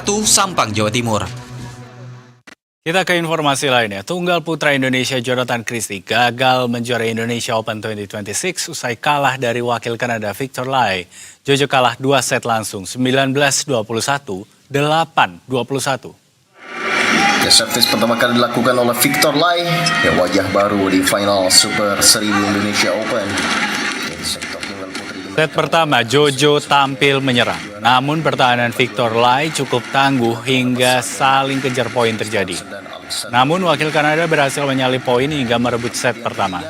Sampang, Jawa Timur. Kita ke informasi lainnya. Tunggal putra Indonesia Jonathan Christie gagal menjuarai Indonesia Open 2026 usai kalah dari wakil Kanada Victor Lai. Jojo kalah 2 set langsung, 19-21, 8-21. Servis pertama kali dilakukan oleh Victor Lai, yang wajah baru di final Super 1000 Indonesia Open. Set pertama, Jojo tampil menyerang. Namun pertahanan Victor Lai cukup tangguh hingga saling kejar poin terjadi. Namun wakil Kanada berhasil menyalip poin hingga merebut set pertama.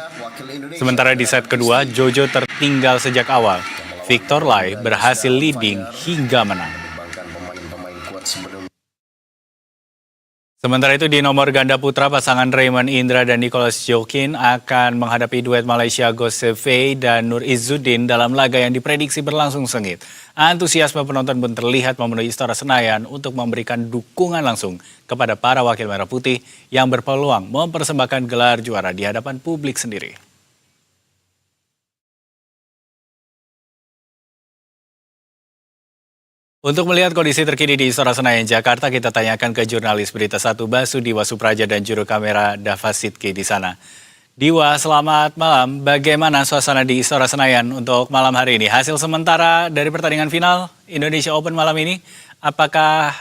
Sementara di set kedua, Jojo tertinggal sejak awal. Victor Lai berhasil leading hingga menang. Sementara itu di nomor ganda putra, pasangan Raymond Indra dan Nicholas Jokin akan menghadapi duet Malaysia Goh Se Fei dan Nur Izzuddin dalam laga yang diprediksi berlangsung sengit. Antusiasme penonton pun terlihat memenuhi Istora Senayan untuk memberikan dukungan langsung kepada para wakil merah putih yang berpeluang mempersembahkan gelar juara di hadapan publik sendiri. Untuk melihat kondisi terkini di Istora Senayan, Jakarta, kita tanyakan ke jurnalis Berita 1 Diwa Supraja dan juru kamera Dava Sidki di sana. Diwa, selamat malam. Bagaimana suasana di Istora Senayan untuk malam hari ini? Hasil sementara dari pertandingan final Indonesia Open malam ini, apakah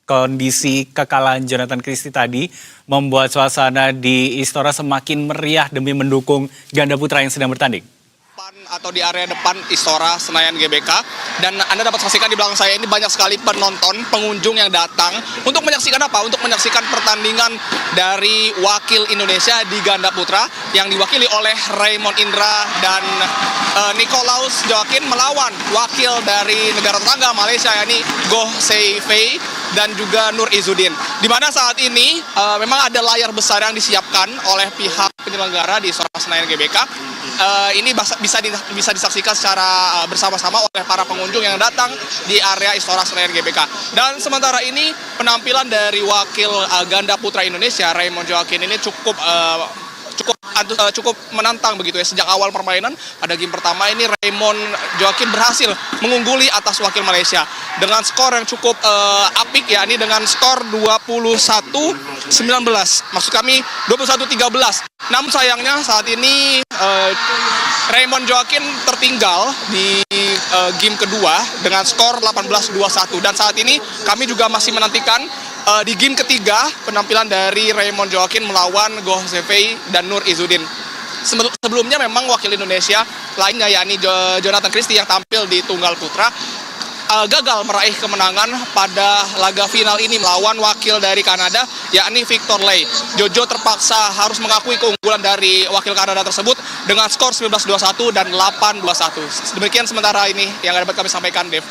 kondisi kekalahan Jonathan Christie tadi membuat suasana di Istora semakin meriah demi mendukung ganda putra yang sedang bertanding? Atau di area depan Istora Senayan GBK, dan Anda dapat saksikan di belakang saya ini banyak sekali penonton, pengunjung yang datang untuk menyaksikan apa? Untuk menyaksikan pertandingan dari wakil Indonesia di ganda putra yang diwakili oleh Raymond Indra dan Nicholas Jokin melawan wakil dari negara tetangga Malaysia, yakni Goh Se Fei dan juga Nur Izzuddin. Di mana saat ini memang ada layar besar yang disiapkan oleh pihak penyelenggara di Istora Senayan GBK. Ini bisa disaksikan secara bersama-sama oleh para pengunjung yang datang di area Istora Senayan GBK. Dan sementara ini penampilan dari wakil ganda putra Indonesia Raymond Jokin ini cukup menantang begitu ya. Sejak awal permainan pada game pertama ini Raymond Jokin berhasil mengungguli atas wakil Malaysia dengan skor yang cukup apik, yakni dengan skor 21-19. Maksud kami 21-13. Namun sayangnya saat ini Raymond Jokin tertinggal di game kedua dengan skor 18-21, dan saat ini kami juga masih menantikan di game ketiga penampilan dari Raymond Jokin melawan Goh Se Fei dan Nur Izzuddin. Sebelumnya memang wakil Indonesia lainnya, yakni Jonathan Christie yang tampil di tunggal putra, gagal meraih kemenangan pada laga final ini melawan wakil dari Kanada, yakni Victor Lai. Jojo terpaksa harus mengakui keunggulan dari wakil Kanada tersebut dengan skor 19-21 dan 8-21. Demikian sementara ini yang dapat kami sampaikan, Dev.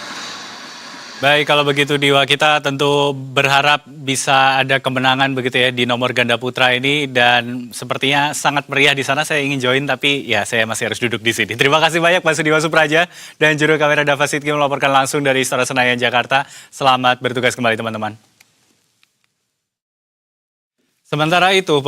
Baik, kalau begitu Diwa, kita tentu berharap bisa ada kemenangan begitu ya di nomor ganda putra ini, dan sepertinya sangat meriah di sana. Saya ingin join tapi ya saya masih harus duduk di sini. Terima kasih banyak Mas Diwa Supraja dan juru kamera Dava Sidki melaporkan langsung dari Istora Senayan Jakarta. Selamat bertugas kembali teman-teman. Sementara itu